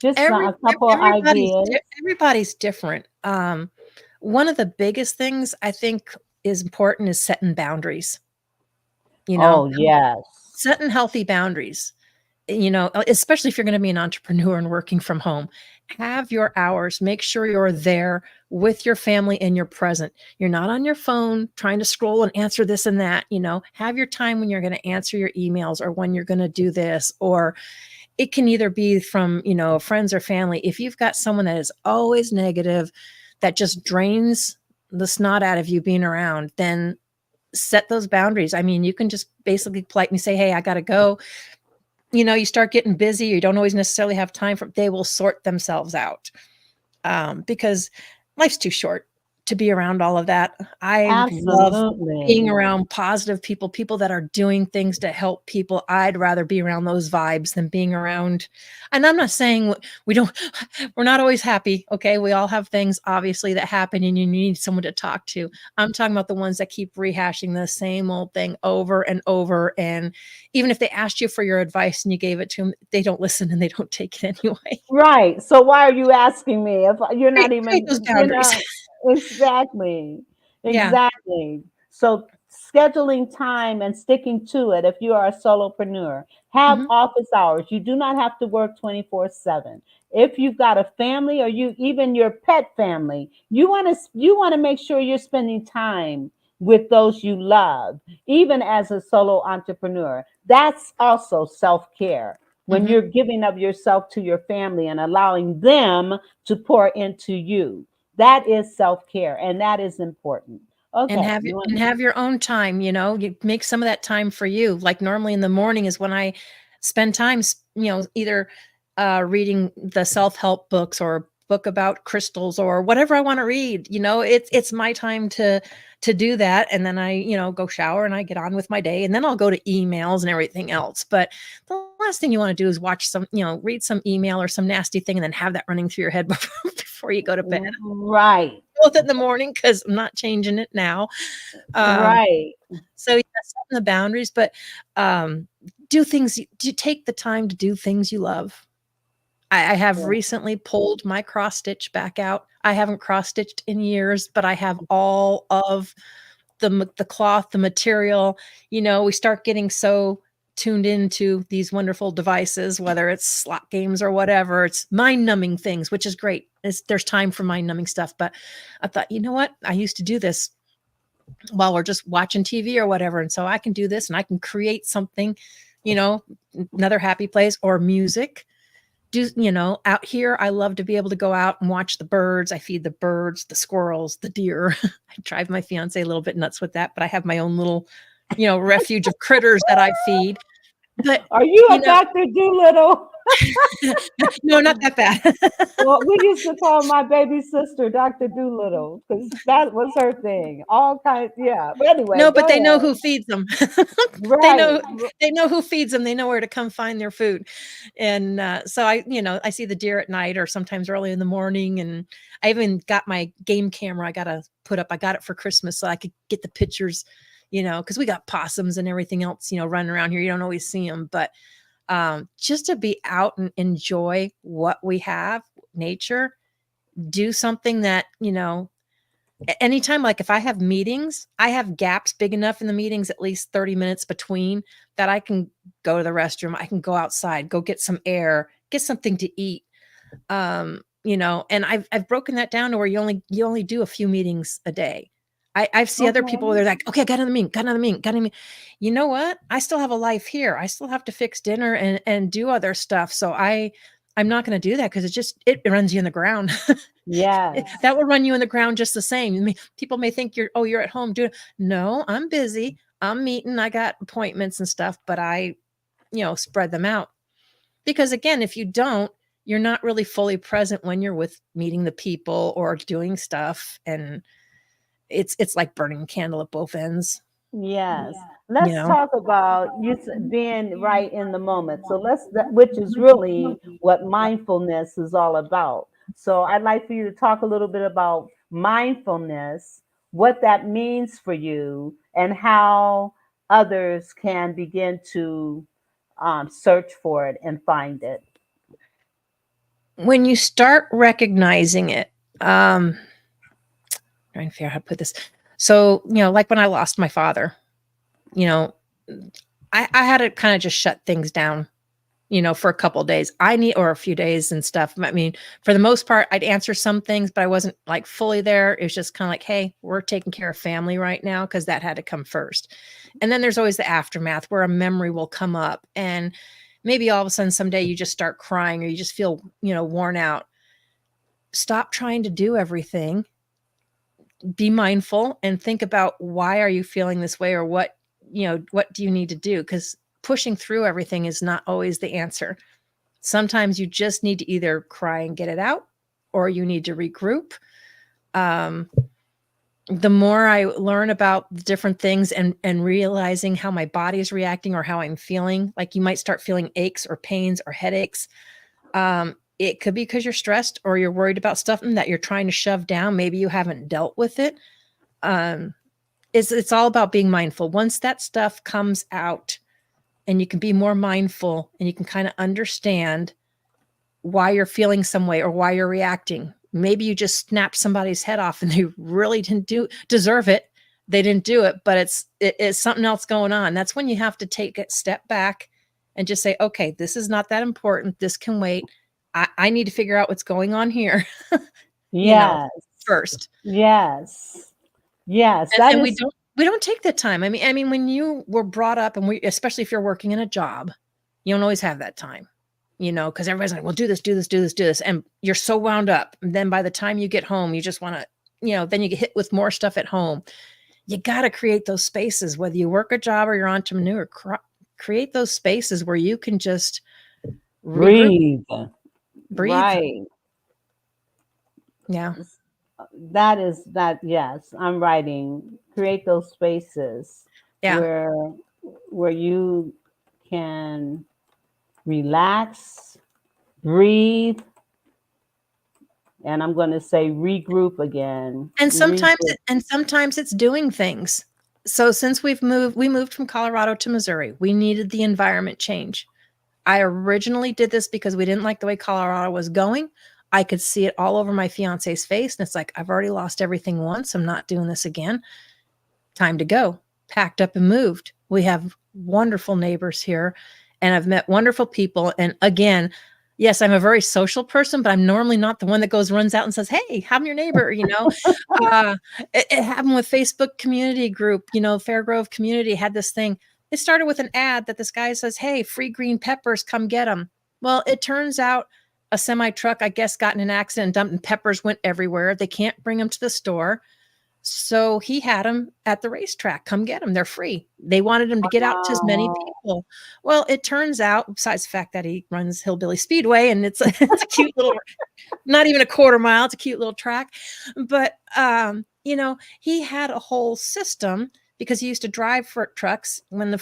Just a couple of ideas. Everybody's different. One of the biggest things I think is important is setting boundaries. You know, Oh, yes. setting healthy boundaries. Especially if you're going to be an entrepreneur and working from home, have your hours, make sure you're there with your family and you're present. You're not on your phone trying to scroll and answer this and that. Have your time when you're going to answer your emails or when you're going to do this, or it can either be from, friends or family. If you've got someone that is always negative, that just drains the snot out of you being around, then set those boundaries. I mean, you can just basically politely say, hey, I got to go. You start getting busy, you don't always necessarily have time they will sort themselves out, because life's too short to be around all of that. I love being Absolutely. around positive people that are doing things to help people. I'd rather be around those vibes than being around. And I'm not saying we're not always happy. Okay. We all have things obviously that happen and you need someone to talk to. I'm talking about the ones that keep rehashing the same old thing over and over. And even if they asked you for your advice and you gave it to them, they don't listen and they don't take it anyway. Right. So why are you asking me if you're not Create those even, boundaries. exactly. Yeah. Exactly. So scheduling time and sticking to it if you are a solopreneur. Have Mhm. office hours. You do not have to work 24/7. If you've got a family or you even your pet family, you want to make sure you're spending time with those you love, even as a solo entrepreneur. That's also self-care when Mhm. you're giving of yourself to your family and allowing them to pour into you. That is self-care and that is important. And Okay, have you want and have your own time, you make some of that time for you. Like normally in the morning is when I spend time, either reading the self-help books or a book about crystals or whatever I want to read. It's my time to do that. And then I, go shower and I get on with my day and then I'll go to emails and everything else. But the last thing you want to do is watch read some email or some nasty thing and then have that running through your head before you go to bed. right, With it in the morning because I'm not changing it now. Um, right. so yeah, setting the boundaries, but do take the time to do things you love. I have recently pulled my cross stitch back out. I haven't cross stitched in years, but I have all of the cloth, the material. We start getting so tuned into these wonderful devices, whether it's slot games or whatever. It's mind numbing things, which is great. There's time for mind numbing stuff. But I thought, you know what? I used to do this while we're just watching TV or whatever. And so I can do this and I can create something, you know, another happy place or music. Out here, I love to be able to go out and watch the birds. I feed the birds, the squirrels, the deer. I drive my fiance a little bit nuts with that, but I have my own little, refuge of critters that I feed. But, Are you you a know, Dr. Doolittle? no, not that bad. Well, we used to call my baby sister Dr. Doolittle because that was her thing. All kinds, yeah. But anyway, No, but go they know ahead. who feeds them. They Right. know they know who feeds them. They know where to come find their food. And, so I see the deer at night or sometimes early in the morning, and I even got my game camera I gotta put up. I got it for Christmas so I could get the pictures, because we got possums and everything else, running around here. You don't always see them, but, just to be out and enjoy what we have, nature, do something that, anytime, like if I have meetings, I have gaps big enough in the meetings, at least 30 minutes between, that I can go to the restroom. I can go outside, go get some air, get something to eat. And I've broken that down to where you only do a few meetings a day. I see other people where Okay. they're like, okay, I got another meeting, got another meeting, got another meeting. You know what? I still have a life here. I still have to fix dinner and do other stuff. So I'm not going to do that because it runs you in the ground. Yes. That will run you in the ground just the same. I mean, people may think you're at home doing. No, I'm busy. I'm meeting. I got appointments and stuff, but I, spread them out. Because again, if you don't, you're not really fully present when you're with meeting the people or doing stuff. And it's like burning a candle at both ends, Yes. you Let's know? talk about being right in the moment. So which is really what mindfulness is all about. So I'd like for you to talk a little bit about mindfulness, what that means for you, and how others can begin to search for it and find it. when you start recognizing it, trying to figure out how to put this. So, like when I lost my father, you know, I had to kind of just shut things down, for a couple of days. Or a few days and stuff. I mean, for the most part, I'd answer some things, but I wasn't like fully there. It was just kind of like, hey, we're taking care of family right now, because that had to come first. And then there's always the aftermath where a memory will come up, and maybe all of a sudden someday you just start crying, or you just feel, worn out. Stop trying to do everything. Be mindful and think about, why are you feeling this way, or what do you need to do? Because pushing through everything is not always the answer. Sometimes you just need to either cry and get it out, or you need to regroup. The more I learn about the different things, and realizing how my body is reacting, or how I'm feeling, like you might start feeling aches or pains or headaches. It could be because you're stressed, or you're worried about stuff that you're trying to shove down. Maybe you haven't dealt with it. It's all about being mindful. Once that stuff comes out, and you can be more mindful, and you can kind of understand why you're feeling some way, or why you're reacting. Maybe you just snapped somebody's head off, and they really didn't deserve it. They didn't do it, but it's something else going on. That's when you have to take a step back and just say, okay, this is not that important. This can wait. I need to figure out what's going on here, Yes. first. Yes. Yes. And, That and is we don't take the time. I mean, when you were brought up, and especially if you're working in a job, you don't always have that time, because everybody's like, well, do this, do this, do this, do this. And you're so wound up. And then by the time you get home, you just want to, then you get hit with more stuff at home. You got to create those spaces, whether you work a job or you're entrepreneur, create those spaces where you can just regroup, breathe. breathe. Right. Yeah. That. Yes, I'm writing. Create those spaces Yeah. where you can relax, breathe, and I'm going to say regroup again. And Regroup. sometimes it's doing things. So since we moved from Colorado to Missouri, we needed the environment change. I originally did this because we didn't like the way Colorado was going. I could see it all over my fiance's face. And it's like, I've already lost everything once. I'm not doing this again. Time to go. Packed up and moved. We have wonderful neighbors here, and I've met wonderful people. And again, yes, I'm a very social person, but I'm normally not the one that runs out and says, hey, I'm your neighbor, it happened with Facebook community group, Fairgrove community had this thing. It started with an ad that this guy says, hey, free green peppers, come get them. Well, it turns out a semi truck, I guess, got in an accident, dumped, and peppers went everywhere. They can't bring them to the store. So he had them at the racetrack. Come get them. They're free. They wanted him to get out to as many Wow. people. Well, it turns out, besides the fact that he runs Hillbilly Speedway, and it's a cute little, not even a quarter mile, it's a cute little track. But, he had a whole system, because he used to drive for trucks. When the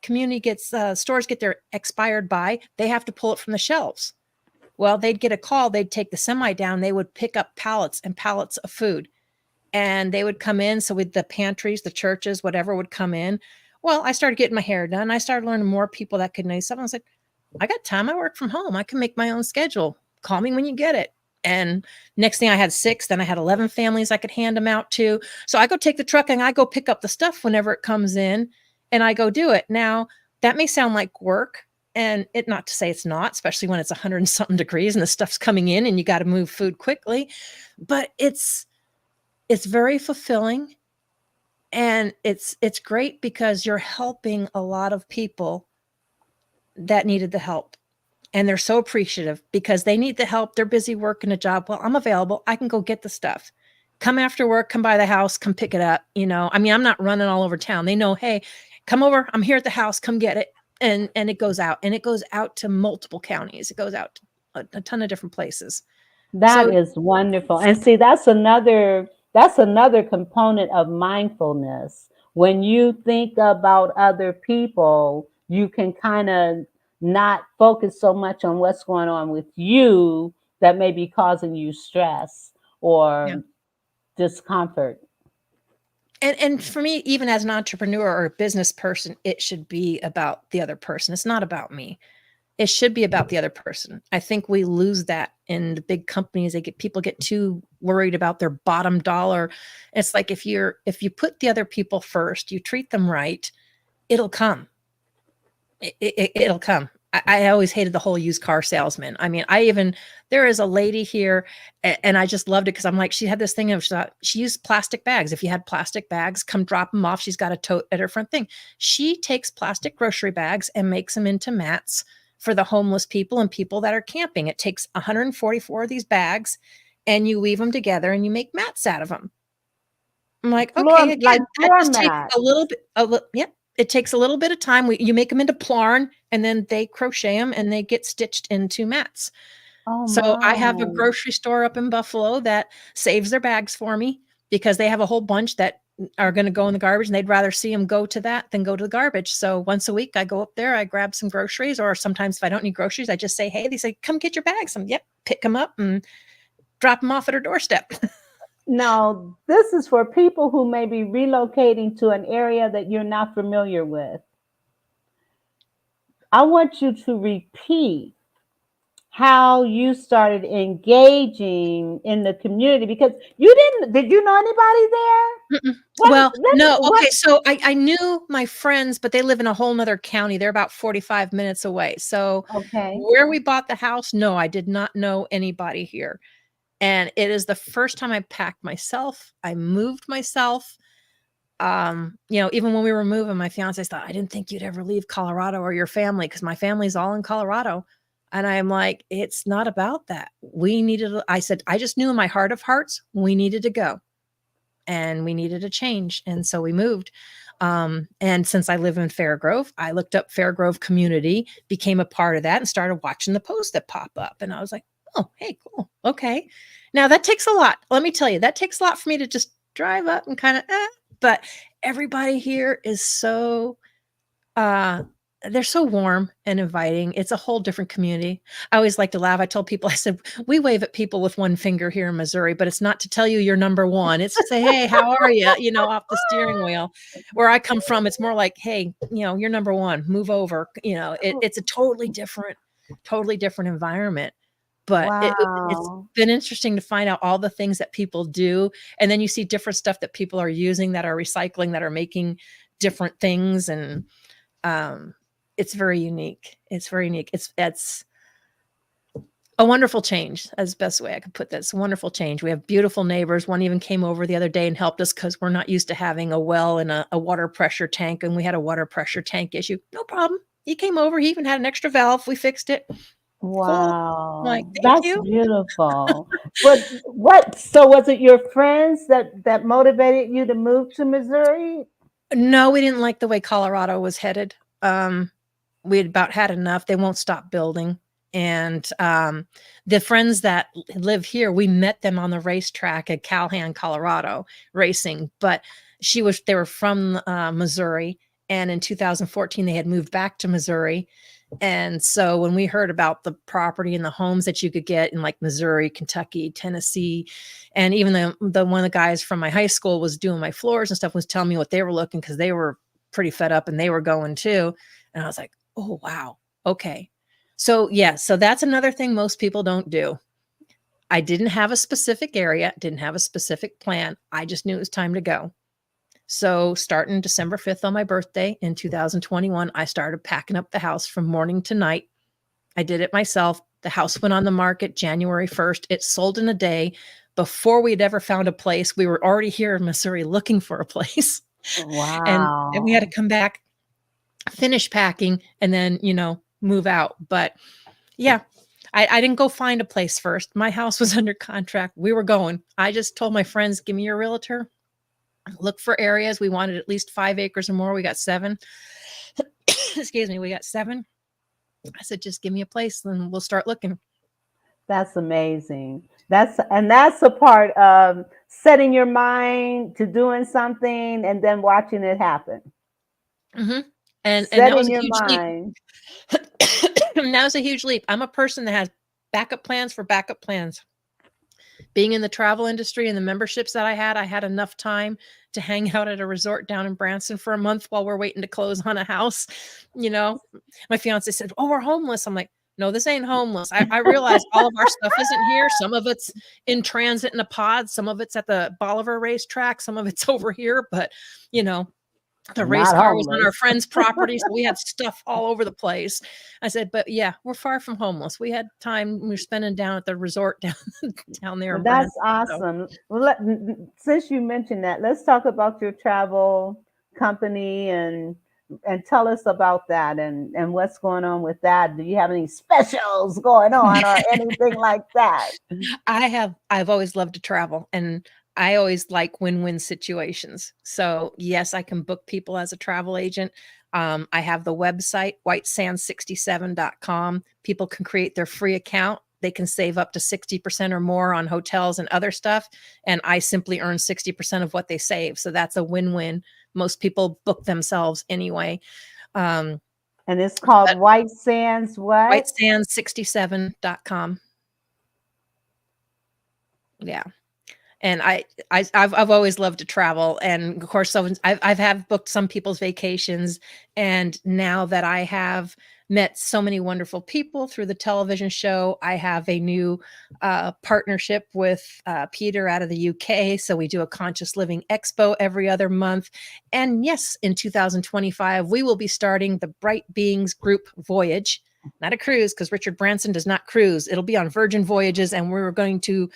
community stores get their expired by, they have to pull it from the shelves. Well, they'd get a call. They'd take the semi down. They would pick up pallets and pallets of food. And they would come in. So with the pantries, the churches, whatever would come in. Well, I started getting my hair done. I started learning more people that could know something. I was like, I got time. I work from home. I can make my own schedule. Call me when you get it. And next thing I had 6, then I had 11 families I could hand them out to. So I go take the truck and I go pick up the stuff whenever it comes in, and I go do it. Now, that may sound like work, and not to say it's not, especially when it's 100 and something degrees and the stuff's coming in and you got to move food quickly, but it's very fulfilling, and it's great because you're helping a lot of people that needed the help, and they're so appreciative because they need the help. They're busy working a job. Well, I'm available. I can go get the stuff. Come after work, come by the house, come pick it up. I'm not running all over town. They know, hey, come over. I'm here at the house. Come get it. And it goes out, and it goes out to multiple counties. It goes out to a ton of different places. That So is wonderful. And see, that's another component of mindfulness. When you think about other people, you can kind of not focus so much on what's going on with you that may be causing you stress yeah. or discomfort. And for me, even as an entrepreneur or a business person, it should be about the other person. It's not about me. It should be about the other person. I think we lose that in the big companies. People get too worried about their bottom dollar. It's like if you put the other people first, you treat them right, it'll come. It'll come. I always hated the whole used car salesman. I mean, there is a lady here, and I just loved it because I'm like, she had this thing of she used plastic bags. If you had plastic bags, come drop them off. She's got a tote at her front thing. She takes plastic grocery bags and makes them into mats for the homeless people and people that are camping. It takes 144 of these bags, and you weave them together and you make mats out of them. I'm like, okay, Like again, that floor just takes mats. a little bit. Yeah, it takes a little bit of time. You make them into plarn, and then they crochet them, and they get stitched into mats. Oh So I have a my. grocery store up in Buffalo that saves their bags for me because they have a whole bunch that are going to go in the garbage, and they'd rather see them go to that than go to the garbage. So once a week, I go up there, I grab some groceries, or sometimes if I don't need groceries, I just say, hey, they say, come get your bags. Yep, pick them up and drop them off at her doorstep. Now, this is for people who may be relocating to an area that you're not familiar with. I want you to repeat how you started engaging in the community because did you know anybody there? Well, no. What? Okay. So I knew my friends, but they live in a whole nother county. They're about 45 minutes away. So Okay. where we bought the house, no, I did not know anybody here. And it is the first time I packed myself. I moved myself. Even when we were moving, my fiance thought, I didn't think you'd ever leave Colorado or your family because my family's all in Colorado. And I'm like, it's not about that. I said, I just knew in my heart of hearts, we needed to go and we needed a change. And so we moved. And since I live in Fairgrove, I looked up Fairgrove community, became a part of that and started watching the posts that pop up. And I was like, oh, hey, cool. Okay. Now that takes a lot. Let me tell you, that takes a lot for me to just drive up and kind of, but everybody here is so, they're so warm and inviting. It's a whole different community. I always like to laugh. I tell people, I said, we wave at people with one finger here in Missouri, but it's not to tell you you're number one. It's to say, hey, how are you? Off the steering wheel. Where I come from, it's more like, hey, you're number one, move over. It's a totally different environment. But it's Wow. been interesting to find out all the things that people do. And then you see different stuff that people are using, that are recycling, that are making different things. And it's very unique. It's very unique. It's a wonderful change. That's the best way I could put this. Wonderful change. We have beautiful neighbors. One even came over the other day and helped us because we're not used to having a well and a water pressure tank. And we had a water pressure tank issue. No problem. He came over. He even had an extra valve. We fixed it. Cool. I'm like, Wow. thank That's you. beautiful. So was it your friends that motivated you to move to Missouri? No, we didn't like the way Colorado was headed. We had about had enough. They won't stop building. And the friends that live here, we met them on the racetrack at Calhan, Colorado, racing. But they were from Missouri. And in 2014, they had moved back to Missouri. And so when we heard about the property and the homes that you could get in like Missouri, Kentucky, Tennessee, and even the one of the guys from my high school was doing my floors and stuff, was telling me what they were looking, because they were pretty fed up and they were going too. And I was like, oh, wow. Okay. So yeah, so that's another thing most people don't do. I didn't have a specific area, didn't have a specific plan. I just knew it was time to go. So starting December 5th on my birthday in 2021, I started packing up the house from morning to night. I did it myself. The house went on the market January 1st. It sold in a day. Before we'd ever found a place, we were already here in Missouri looking for a place. And we had to Wow. come back, finish packing, and then, move out. But yeah, I didn't go find a place first. My house was under contract. We were going. I just told my friends, give me your realtor. Look for areas. We wanted at least 5 acres or more. We got 7. Excuse me. We got 7. I said, just give me a place and we'll start looking. That's amazing. That's a part of setting your mind to doing something and then watching it happen. Mm-hmm. And that was Setting a your huge leap. mind. That was a huge leap. I'm a person that has backup plans for backup plans. Being in the travel industry and the memberships that I had enough time to hang out at a resort down in Branson for a month while we're waiting to close on a house. You know, my fiance said, "Oh, we're homeless." I'm like, "No, this ain't homeless." I realize all of our stuff isn't here. Some of it's in transit in a pod. Some of it's at the Bolivar racetrack. Some of it's over here. But, you know, the race Not car was on our homeless. friend's property, so we had stuff all over the place. I said, "But yeah, we're far from homeless. We had time we were spending down at the resort down there Well, in that's Branson." So awesome. Well, since you mentioned that, let's talk about your travel company and tell us about that and what's going on with that. Do you have any specials going on or anything like that? I've always loved to travel, and I always like win-win situations. So yes, I can book people as a travel agent. I have the website whitesands67.com. People can create their free account. They can save up to 60% or more on hotels and other stuff. And I simply earn 60% of what they save. So that's a win-win. Most people book themselves anyway. Um, And it's called but White Sands what? whitesands67.com. Yeah. And I've always loved to travel, and of course, so I've have booked some people's vacations, and now that I have met so many wonderful people through the television show, I have a new partnership with Peter out of the UK. So we do a Conscious Living Expo every other month, and yes, in 2025 we will be starting the Bright Beings Group Voyage, not a cruise, because Richard Branson does not cruise. It'll be on Virgin Voyages, and we're going to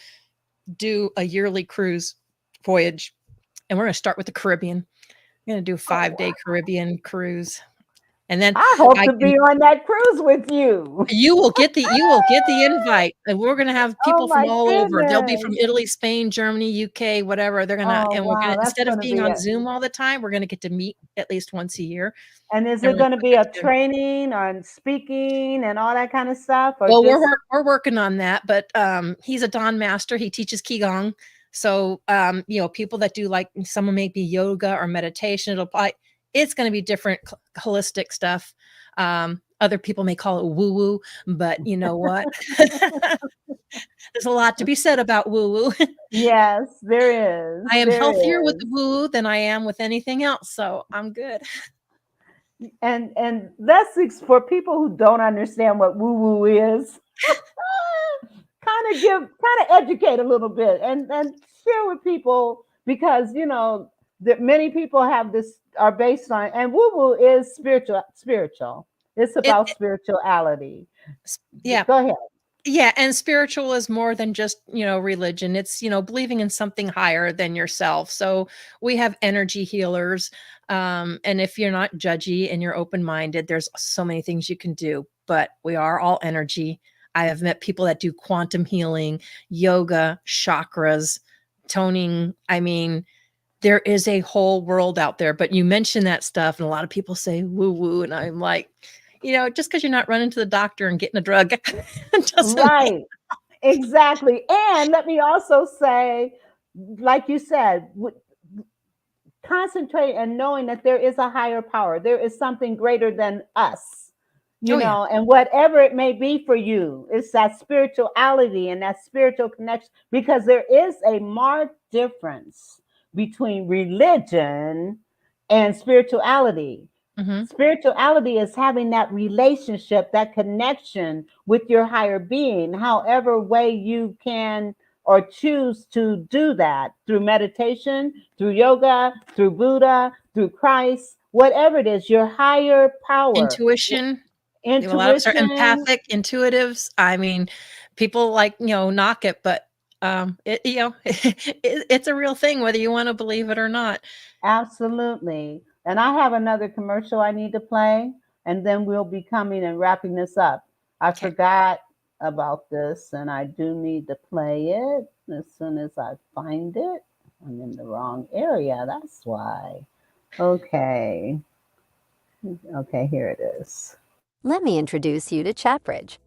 do a yearly cruise voyage, and we're going to start with the Caribbean. I'm going to do a 5-day Caribbean cruise, and then I hope I to can be on that cruise with you. you will get the invite, and we're going to have Oh people from my all over. They'll be from goodness. Italy, Spain, Germany, UK, whatever. They're going to, Oh and we're going wow, to, that's instead of going to being be on it. Zoom all the time, we're going to get to meet at least once a year, And is and it we're going going to to put be that a together. training on speaking and all that kind of stuff, or Well, just we're working on that, but he's a Don master. He teaches Qigong. So you know, people that do like someone may be yoga or meditation, it'll apply. It's going to be different holistic stuff. Other people may call it woo-woo, but you know what? There's a lot to be said about woo-woo. yes, there is. I am There healthier with the is. woo than I am with anything else, so I'm good. And for people who don't understand what woo woo is, kind of educate a little bit and share with people because you know that many people have this are based on and woo woo is spiritual. It's It, about spirituality. yeah. Go ahead. Yeah, and spiritual is more than just, you know, religion. It's, you know, believing in something higher than yourself. So we have energy healers. And if you're not judgy and you're open-minded, there's so many things you can do, but we are all energy. I have met people that do quantum healing, yoga, chakras, toning. I mean, there is a whole world out there, but you mention that stuff and a lot of people say woo woo. And I'm like, you know, just because you're not running to the doctor and getting a drug doesn't mean. Right. Exactly. And let me also say, like you said, concentrate and knowing that there is a higher power. There is something greater than us, you Oh yeah. know, and whatever it may be for you, it's that spirituality and that spiritual connection, because there is a marked difference between religion and spirituality. Hmm. Spirituality is having that relationship, that connection with your higher being, however way you can or choose to do that through meditation, through yoga, through Buddha, through Christ, whatever it is, your higher power, Intuition. A lot of us are intuition. empathic, intuitives. I mean, people like, you know, knock it, but it, you know, it's a real thing, whether you want to believe it or not. Absolutely. And I have another commercial I need to play, and then we'll be coming and wrapping this up. I Okay. forgot about this, and I do need to play it as soon as I find it. I'm in the wrong area, that's why. Okay. Okay, here it is. Let me introduce you to ChatBridge.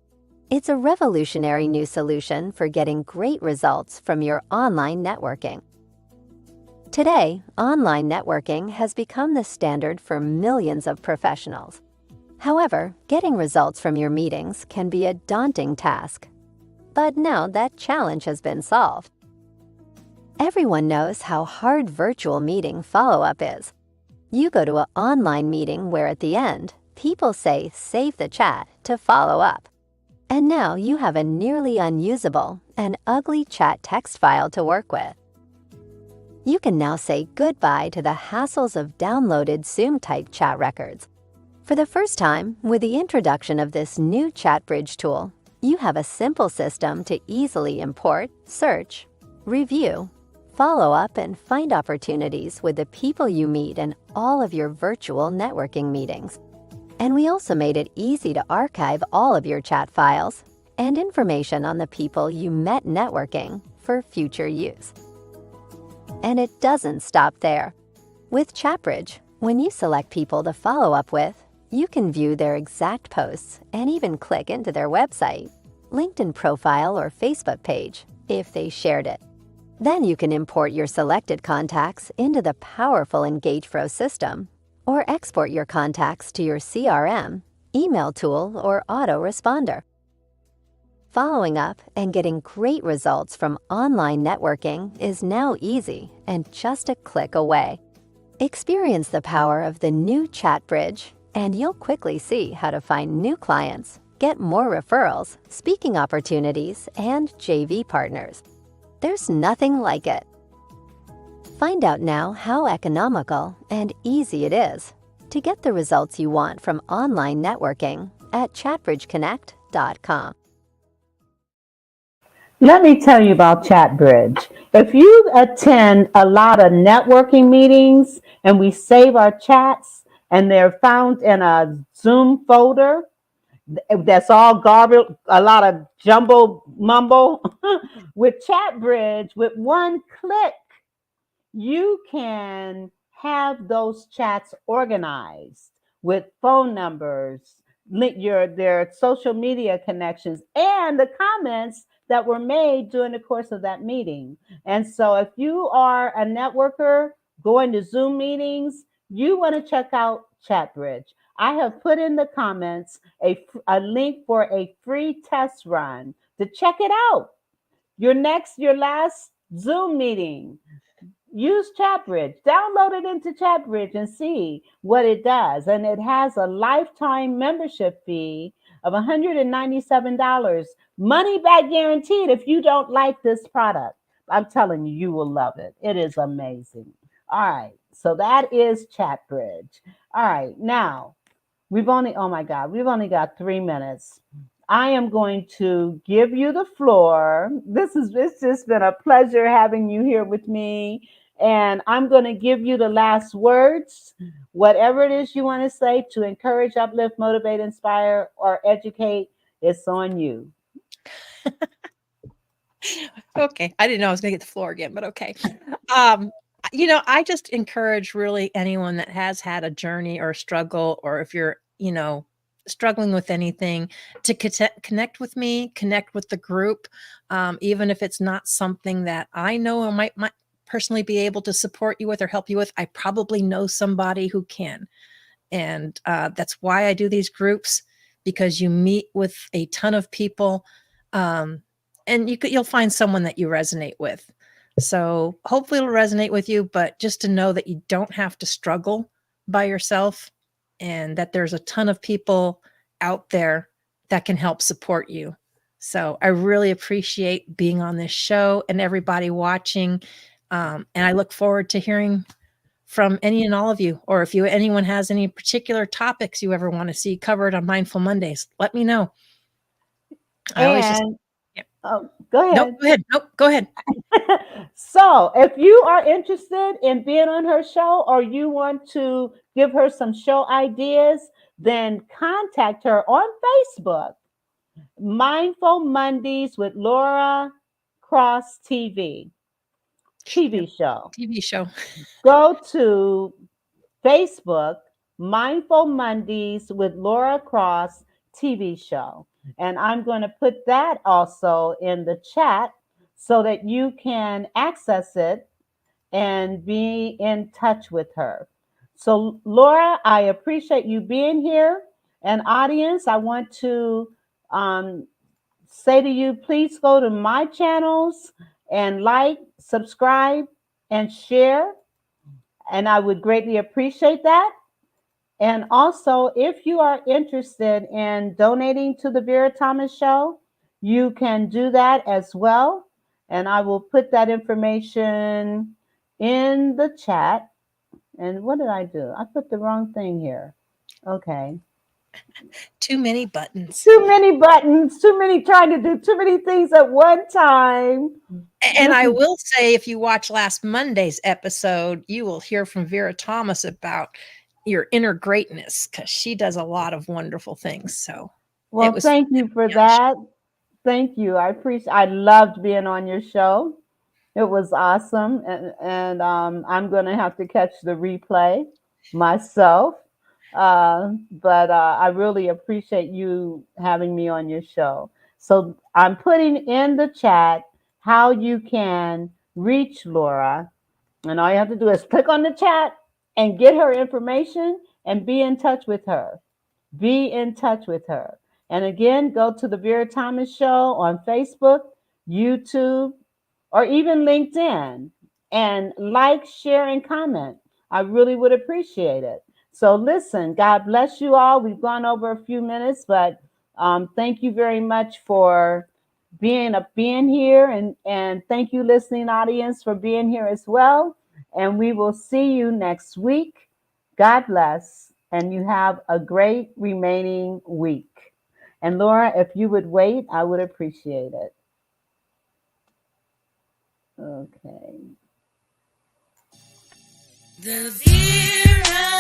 It's a revolutionary new solution for getting great results from your online networking. Today, online networking has become the standard for millions of professionals. However, getting results from your meetings can be a daunting task. But now that challenge has been solved. Everyone knows how hard virtual meeting follow-up is. You go to an online meeting where at the end, people say save the chat to follow up. And now you have a nearly unusable and ugly chat text file to work with. You can now say goodbye to the hassles of downloaded Zoom-type chat records. For the first time, with the introduction of this new ChatBridge tool, you have a simple system to easily import, search, review, follow up, and find opportunities with the people you meet in all of your virtual networking meetings. And we also made it easy to archive all of your chat files and information on the people you met networking for future use. And it doesn't stop there. With ChatBridge, when you select people to follow up with, you can view their exact posts and even click into their website, LinkedIn profile, or Facebook page if they shared it. Then you can import your selected contacts into the powerful EngagePro system, or export your contacts to your CRM, email tool, or autoresponder. Following up and getting great results from online networking is now easy and just a click away. Experience the power of the new ChatBridge, and you'll quickly see how to find new clients, get more referrals, speaking opportunities, and JV partners. There's nothing like it. Find out now how economical and easy it is to get the results you want from online networking at chatbridgeconnect.com. Let me tell you about ChatBridge. If you attend a lot of networking meetings and we save our chats and they're found in a Zoom folder that's all garbage, a lot of jumbo mumbo, with ChatBridge, with one click, you can have those chats organized with phone numbers, their social media connections, and the comments that were made during the course of that meeting. And so if you are a networker going to Zoom meetings, you want to check out ChatBridge. I have put in the comments a link for a free test run to check it out. Your last Zoom meeting, use ChatBridge. Download it into ChatBridge and see what it does. And it has a lifetime membership fee of $197. Money back guaranteed if you don't like this product. I'm telling you, you will love it. It is amazing. All right. So that is ChatBridge. All right. Now, we've only got 3 minutes. I am going to give you the floor. It's just been a pleasure having you here with me. And I'm going to give you the last words. Whatever it is you want to say to encourage, uplift, motivate, inspire, or educate, it's on you. Okay. I didn't know I was going to get the floor again, but okay. I just encourage really anyone that has had a journey or a struggle, or if you're, struggling with anything, to connect with me, connect with the group. Even if it's not something that I know or might personally be able to support you with or help you with, I probably know somebody who can. And that's why I do these groups, because you meet with a ton of people, and you'll find someone that you resonate with. So hopefully it'll resonate with you, but just to know that you don't have to struggle by yourself, and that there's a ton of people out there that can help support you. So I really appreciate being on this show and everybody watching. And I look forward to hearing from any and all of you, or if anyone has any particular topics you ever want to see covered on Mindful Mondays, let me know. Go ahead. Nope, go ahead. So if you are interested in being on her show, or you want to give her some show ideas, then contact her on Facebook. Mindful Mondays with Laura Cross TV show. TV show. Go to Facebook, Mindful Mondays with Laura Cross TV show. And I'm going to put that also in the chat so that you can access it and be in touch with her. So, Laura, I appreciate you being here. And audience, I want to say to you, please go to my channels and like, subscribe, and share. And I would greatly appreciate that. And also, if you are interested in donating to the Vera Thomas Show, you can do that as well. And I will put that information in the chat. And what did I do? I put the wrong thing here. Okay. Too many buttons. Too many buttons, trying to do too many things at one time. And I will say, if you watch last Monday's episode, you will hear from Vera Thomas about your inner greatness, because she does a lot of wonderful things. So, well, thank you for that. Thank you. I loved being on your show. It was awesome, and I'm going to have to catch the replay myself. But I really appreciate you having me on your show. So I'm putting in the chat how you can reach Laura, and all you have to do is click on the chat and get her information and be in touch with her. Be in touch with her. And again, go to the Vera Thomas Show on Facebook, YouTube, or even LinkedIn, and like, share, and comment. I really would appreciate it. So listen, God bless you all. We've gone over a few minutes, but thank you very much for being here, and thank you, listening audience, for being here as well. And we will see you next week. God bless, and you have a great remaining week. And Laura, if you would wait, I would appreciate it. Okay. The Vera